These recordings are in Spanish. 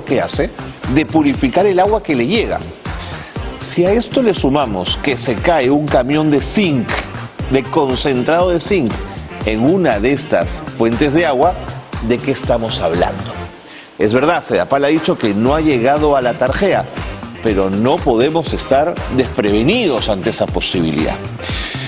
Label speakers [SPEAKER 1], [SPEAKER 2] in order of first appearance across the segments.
[SPEAKER 1] que hace de purificar el agua que le llega. Si a esto le sumamos que se cae un camión de zinc, de concentrado de zinc, en una de estas fuentes de agua, ¿de qué estamos hablando? Es verdad, Sedapal ha dicho que no ha llegado a la Tarjea, pero no podemos estar desprevenidos ante esa posibilidad.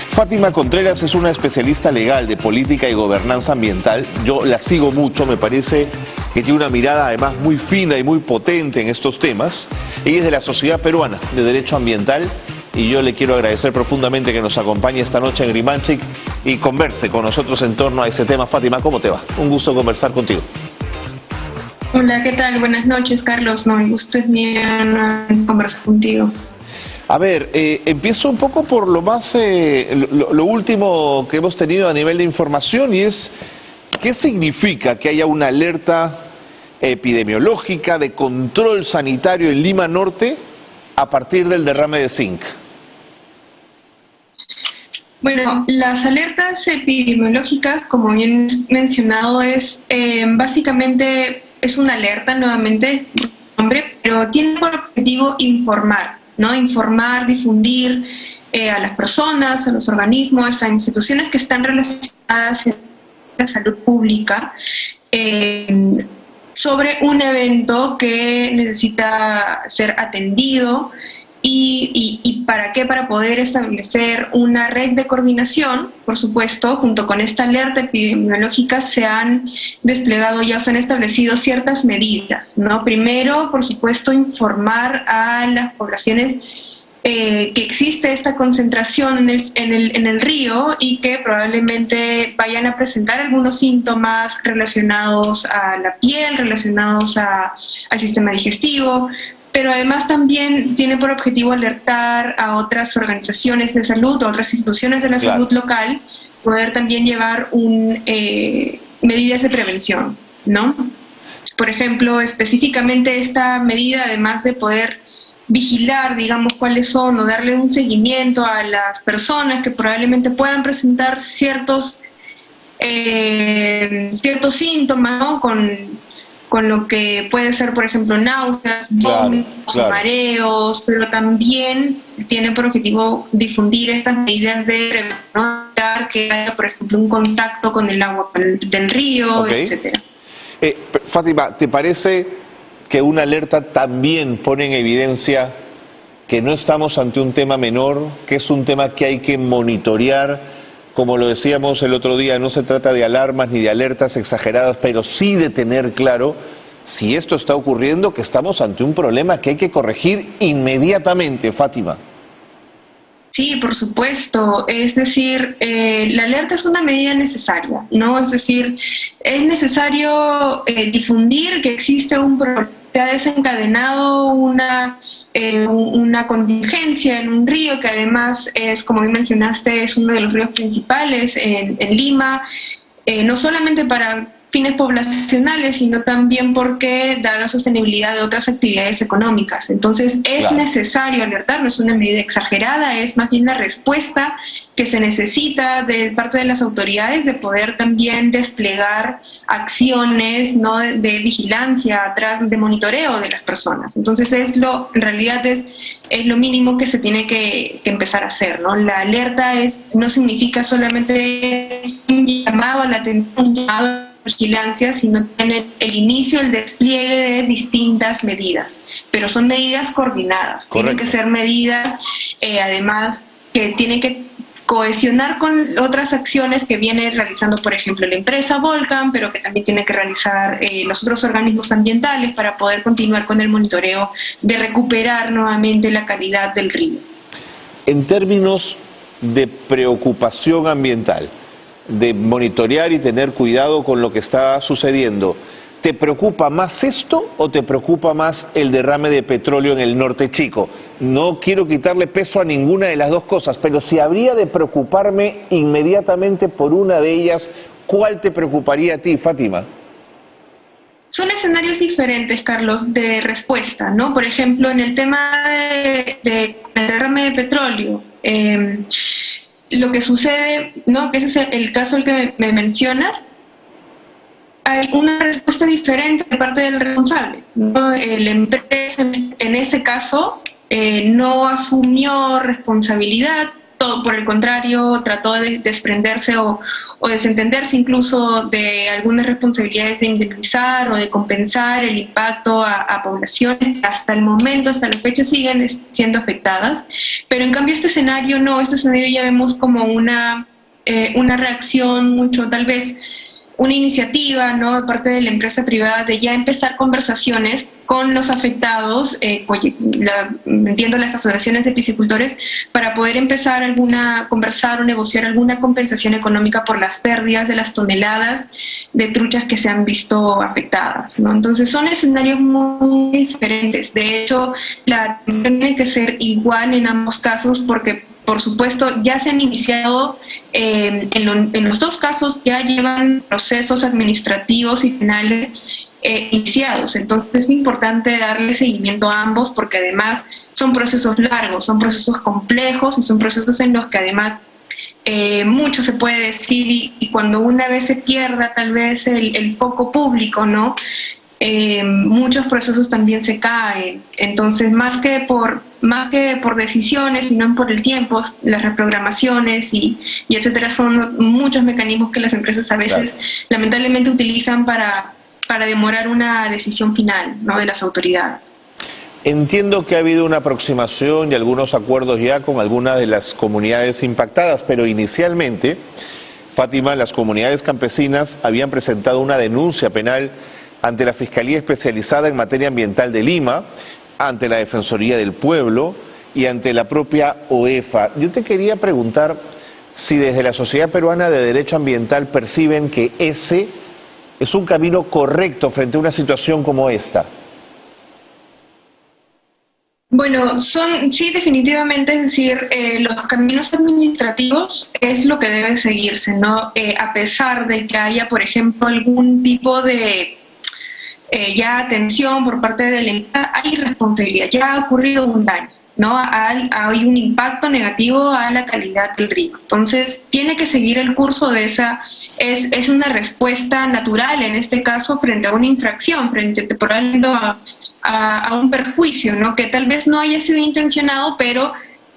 [SPEAKER 1] Fátima Contreras es una especialista legal de política y gobernanza ambiental. Yo la sigo mucho, me parece que tiene una mirada además muy fina y muy potente en estos temas. Ella es de la Sociedad Peruana de Derecho Ambiental y yo le quiero agradecer profundamente que nos acompañe esta noche en Rimanchik y converse con nosotros en torno a ese tema. Fátima, ¿cómo te va? Un gusto conversar contigo.
[SPEAKER 2] Hola, ¿qué tal? Buenas noches, Carlos. No, el gusto es mío conversar contigo.
[SPEAKER 1] A ver, empiezo un poco por lo más, lo último que hemos tenido a nivel de información, y es, ¿qué significa que haya una alerta epidemiológica de control sanitario en Lima Norte a partir del derrame de zinc?
[SPEAKER 2] Bueno, las alertas epidemiológicas, como bien mencionado, es básicamente es una alerta, nuevamente, pero tiene por objetivo informar, ¿no? Informar, difundir a las personas, a los organismos, a instituciones que están relacionadas con la salud pública sobre un evento que necesita ser atendido. ¿Y para qué? Para poder establecer una red de coordinación. Por supuesto, junto con esta alerta epidemiológica se han desplegado, ya se han establecido ciertas medidas, ¿no? Primero, por supuesto, informar a las poblaciones que existe esta concentración en el río y que probablemente vayan a presentar algunos síntomas relacionados a la piel, relacionados al sistema digestivo. Pero además también tiene por objetivo alertar a otras organizaciones de salud, a otras instituciones de la salud local, poder también llevar medidas de prevención, ¿no? Por ejemplo, específicamente esta medida, además de poder vigilar, digamos, cuáles son o darle un seguimiento a las personas que probablemente puedan presentar ciertos síntomas, ¿no? Con lo que puede ser, por ejemplo, náuseas, vómitos, mareos, pero también tiene por objetivo difundir estas medidas de prevención, ¿no? Que haya, por ejemplo, un contacto con el agua del río, etcétera.
[SPEAKER 1] Fátima, ¿te parece que una alerta también pone en evidencia que no estamos ante un tema menor, que es un tema que hay que monitorear? Como lo decíamos el otro día, no se trata de alarmas ni de alertas exageradas, pero sí de tener claro, si esto está ocurriendo, que estamos ante un problema que hay que corregir inmediatamente, Fátima.
[SPEAKER 2] Sí, por supuesto. Es decir, la alerta es una medida necesaria, ¿no? Es decir, es necesario difundir que existe un problema, que ha desencadenado una contingencia en un río que además es, como bien mencionaste, es uno de los ríos principales en Lima, no solamente para fines poblacionales, sino también porque da la sostenibilidad de otras actividades económicas. Entonces es necesario alertar, no es una medida exagerada, es más bien la respuesta que se necesita de parte de las autoridades de poder también desplegar acciones, ¿no? de vigilancia, de monitoreo de las personas. Entonces en realidad es lo mínimo que se tiene que empezar a hacer, ¿no? La alerta no significa solamente un llamado a la atención, un llamado a la vigilancia, sino tiene el inicio, el despliegue de distintas medidas, pero son medidas coordinadas. Correcto. Tienen que ser medidas, además, que tienen que cohesionar con otras acciones que viene realizando, por ejemplo, la empresa Volcan, pero que también tiene que realizar los otros organismos ambientales para poder continuar con el monitoreo de recuperar nuevamente la calidad del río.
[SPEAKER 1] En términos de preocupación ambiental, de monitorear y tener cuidado con lo que está sucediendo, ¿te preocupa más esto o te preocupa más el derrame de petróleo en el Norte Chico? No quiero quitarle peso a ninguna de las dos cosas, pero si habría de preocuparme inmediatamente por una de ellas, ¿cuál te preocuparía a ti, Fátima?
[SPEAKER 2] Son escenarios diferentes, Carlos, de respuesta, ¿no? Por ejemplo, en el tema del derrame de petróleo, lo que sucede, ¿no? Que ese es el caso al que me mencionas, hay una respuesta diferente de parte del responsable, ¿no? La empresa, en ese caso, no asumió responsabilidad, todo por el contrario, trató de desprenderse o desentenderse incluso de algunas responsabilidades de indemnizar o de compensar el impacto a poblaciones que hasta el momento, hasta la fecha, siguen siendo afectadas. Pero en cambio este escenario no, este escenario ya vemos como una reacción mucho, tal vez, una iniciativa, ¿no?, de parte de la empresa privada de ya empezar conversaciones con los afectados, entiendo las asociaciones de piscicultores, para poder empezar conversar o negociar alguna compensación económica por las pérdidas de las toneladas de truchas que se han visto afectadas, ¿no? Entonces son escenarios muy diferentes. De hecho, la atención tiene que ser igual en ambos casos porque, por supuesto, ya se han iniciado, en los dos casos ya llevan procesos administrativos y penales iniciados. Entonces es importante darle seguimiento a ambos porque además son procesos largos, son procesos complejos y son procesos en los que además mucho se puede decir y cuando una vez se pierda tal vez el foco público, ¿no? Muchos procesos también se caen. Entonces, más que por decisiones, sino por el tiempo, las reprogramaciones y etcétera, son muchos mecanismos que las empresas a veces lamentablemente utilizan para demorar una decisión final, ¿no?, de las autoridades.
[SPEAKER 1] Entiendo que ha habido una aproximación y algunos acuerdos ya con algunas de las comunidades impactadas, pero inicialmente, Fátima, las comunidades campesinas habían presentado una denuncia penal ante la Fiscalía Especializada en Materia Ambiental de Lima, ante la Defensoría del Pueblo y ante la propia OEFA. Yo te quería preguntar si desde la Sociedad Peruana de Derecho Ambiental perciben que ese es un camino correcto frente a una situación como esta.
[SPEAKER 2] Bueno, sí, definitivamente, es decir, los caminos administrativos es lo que debe seguirse, ¿no? A pesar de que haya, por ejemplo, algún tipo de ya atención por parte de la empresa, hay responsabilidad, ya ha ocurrido un daño, ¿no? Hay un impacto negativo a la calidad del río. Entonces, tiene que seguir el curso de esa, es una respuesta natural en este caso frente a una infracción, frente a un perjuicio, ¿no?, que tal vez no haya sido intencionado, pero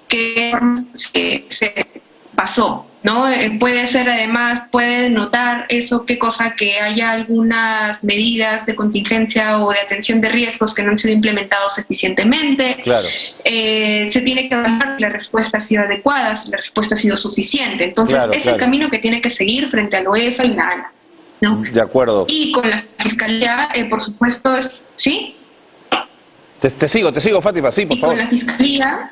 [SPEAKER 2] que se pasó, ¿no? Puede ser, además, puede notar eso, qué cosa, que haya algunas medidas de contingencia o de atención de riesgos que no han sido implementados eficientemente.
[SPEAKER 1] Claro.
[SPEAKER 2] Se tiene que evaluar si la respuesta ha sido adecuada, si la respuesta ha sido suficiente. Entonces, el camino que tiene que seguir frente a la OEFA y la ANA, ¿no?
[SPEAKER 1] De acuerdo.
[SPEAKER 2] Y con la Fiscalía, por supuesto, ¿sí?
[SPEAKER 1] Te sigo, Fátima, sí, por favor.
[SPEAKER 2] Con la Fiscalía,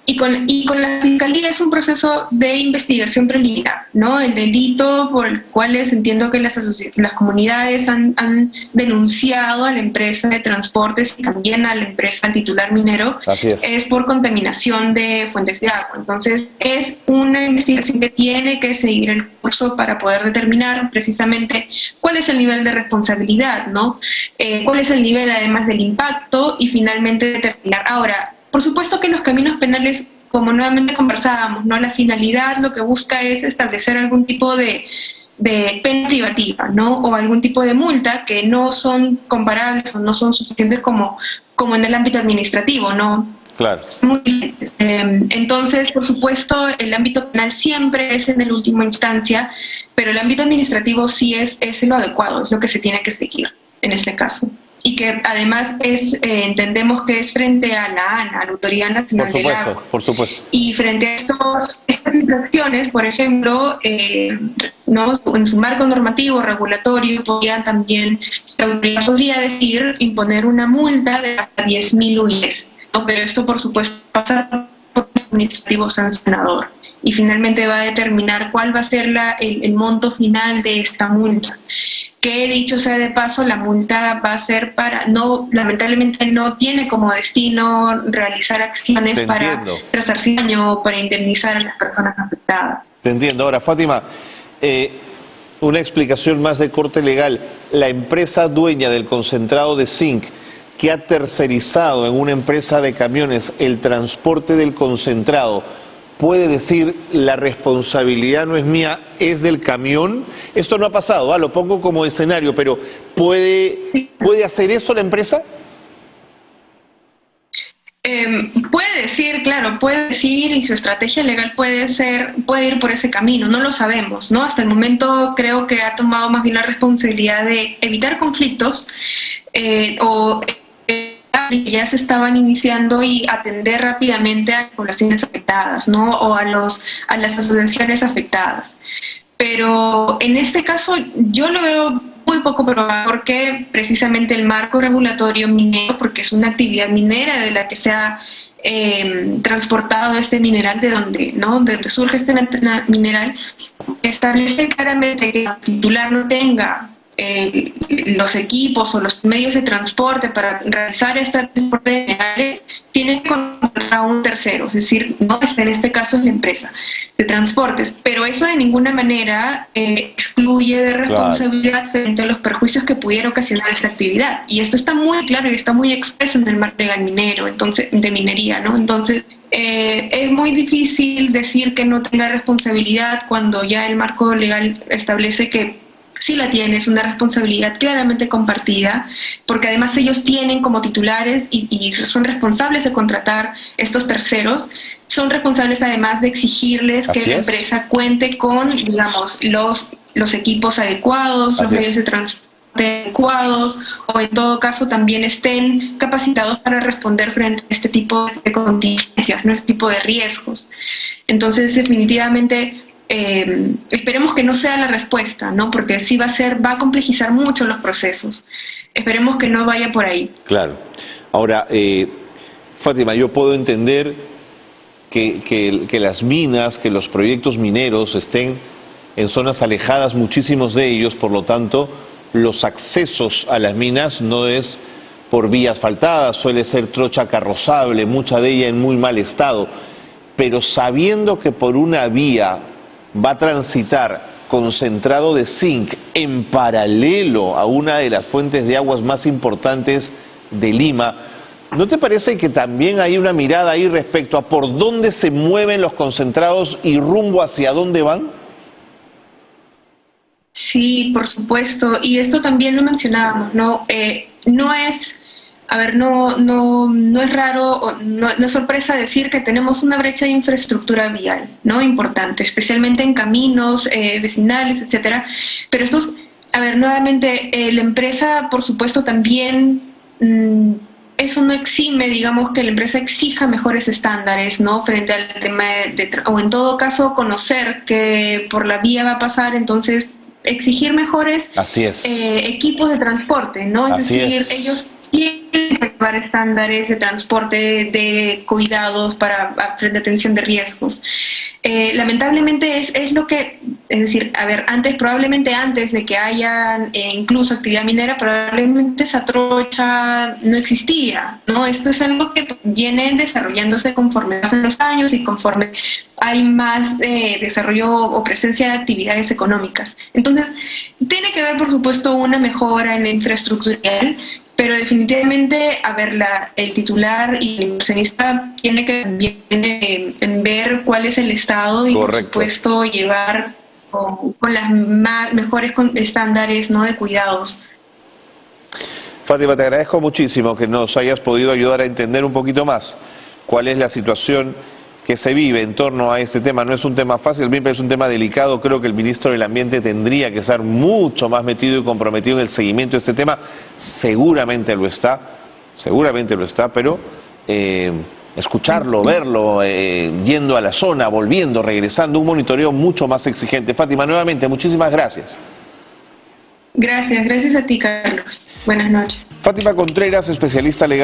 [SPEAKER 2] Y con la Fiscalía es un proceso de investigación preliminar, ¿no? El delito por el cual entiendo que las comunidades han denunciado a la empresa de transportes y también a la empresa, al titular minero, es por contaminación de fuentes de agua. Entonces, es una investigación que tiene que seguir el curso para poder determinar precisamente cuál es el nivel de responsabilidad, ¿no? Cuál es el nivel, además, del impacto y finalmente determinar. Ahora, por supuesto que los caminos penales, como nuevamente conversábamos, ¿no?, la finalidad lo que busca es establecer algún tipo de pena privativa, ¿no?, o algún tipo de multa que no son comparables o no son suficientes como en el ámbito administrativo, ¿no?
[SPEAKER 1] Claro.
[SPEAKER 2] Muy diferentes. Entonces, por supuesto, el ámbito penal siempre es en el último instancia, pero el ámbito administrativo sí es lo adecuado, es lo que se tiene que seguir en este caso. Y que además entendemos que es frente a la ANA, a la Autoridad Nacional del Agua.
[SPEAKER 1] Por supuesto.
[SPEAKER 2] Y frente a estas infracciones, por ejemplo, ¿no?, en su marco normativo, regulatorio, la autoridad podría decir imponer una multa de hasta 10.000 UIs, ¿no? Pero esto, por supuesto, pasa por un administrativo sancionador. Y finalmente va a determinar cuál va a ser el monto final de esta multa. Que, dicho sea de paso, la multa va a ser lamentablemente no tiene como destino realizar acciones para resarcir daño o para indemnizar a las personas afectadas.
[SPEAKER 1] Te entiendo. Ahora, Fátima, una explicación más de corte legal. La empresa dueña del concentrado de zinc, que ha tercerizado en una empresa de camiones el transporte del concentrado, puede decir la responsabilidad no es mía, es del camión? Esto no ha pasado, lo pongo como escenario, pero ¿puede hacer eso la empresa?
[SPEAKER 2] Puede decir, claro, puede decir, y su estrategia legal puede ir por ese camino, no lo sabemos, ¿no? Hasta el momento creo que ha tomado más bien la responsabilidad de evitar conflictos que ya se estaban iniciando y atender rápidamente a las poblaciones afectadas, ¿no? O a las asociaciones afectadas. Pero en este caso yo lo veo muy poco probable porque precisamente el marco regulatorio minero, porque es una actividad minera de la que se ha transportado este mineral de donde surge este mineral, establece claramente que el titular no tenga los equipos o los medios de transporte para realizar este transporte de minerales, tiene que contratar a un tercero, es decir, no está en este caso la empresa de transportes, pero eso de ninguna manera excluye de responsabilidad frente a los perjuicios que pudiera ocasionar esta actividad, y esto está muy claro y está muy expreso en el marco legal minero, entonces, de minería, ¿no? Entonces es muy difícil decir que no tenga responsabilidad cuando ya el marco legal establece que sí la tiene, es una responsabilidad claramente compartida, porque además ellos tienen como titulares y son responsables de contratar estos terceros, son responsables además de exigirles que la empresa cuente con, digamos, los equipos adecuados, los medios de transporte adecuados, o en todo caso también estén capacitados para responder frente a este tipo de contingencias, ¿no? Este tipo de riesgos. Entonces, definitivamente, esperemos que no sea la respuesta, ¿no? Porque sí va a complejizar mucho los procesos. Esperemos que no vaya por ahí.
[SPEAKER 1] Claro. Ahora, Fátima, yo puedo entender que las minas, que los proyectos mineros estén en zonas alejadas, muchísimos de ellos, por lo tanto, los accesos a las minas no es por vía asfaltada, suele ser trocha carrozable, mucha de ella en muy mal estado, pero sabiendo que por una vía va a transitar concentrado de zinc en paralelo a una de las fuentes de aguas más importantes de Lima, ¿no te parece que también hay una mirada ahí respecto a por dónde se mueven los concentrados y rumbo hacia dónde van?
[SPEAKER 2] Sí, por supuesto, y esto también lo mencionábamos, ¿no? No es raro, no es sorpresa decir que tenemos una brecha de infraestructura vial, ¿no? Importante, especialmente en caminos vecinales, etcétera. Pero nuevamente, la empresa, por supuesto, también, eso no exime, digamos, que la empresa exija mejores estándares, ¿no? Frente al tema o en todo caso, conocer que por la vía va a pasar, entonces exigir mejores equipos de transporte, ¿no? Es decir, ellos tienen que llevar estándares de transporte, de cuidados frente a atención de riesgos. Lamentablemente es lo que, es decir, probablemente antes de que haya incluso actividad minera, probablemente esa trocha no existía, ¿no? Esto es algo que viene desarrollándose conforme pasan los años y conforme hay más desarrollo o presencia de actividades económicas. Entonces, tiene que haber, por supuesto, una mejora en la infraestructura, pero definitivamente, el titular y el inversionista tiene que también ver cuál es el estado y, por supuesto, llevar con las mejores estándares, ¿no?, de cuidados.
[SPEAKER 1] Fátima, te agradezco muchísimo que nos hayas podido ayudar a entender un poquito más cuál es la situación que se vive en torno a este tema. No es un tema fácil, es un tema delicado. Creo que el ministro del Ambiente tendría que estar mucho más metido y comprometido en el seguimiento de este tema. Seguramente lo está, pero escucharlo, verlo, yendo a la zona, volviendo, regresando, un monitoreo mucho más exigente. Fátima, nuevamente, muchísimas gracias.
[SPEAKER 2] Gracias a ti, Carlos. Buenas noches.
[SPEAKER 1] Fátima Contreras, especialista legal.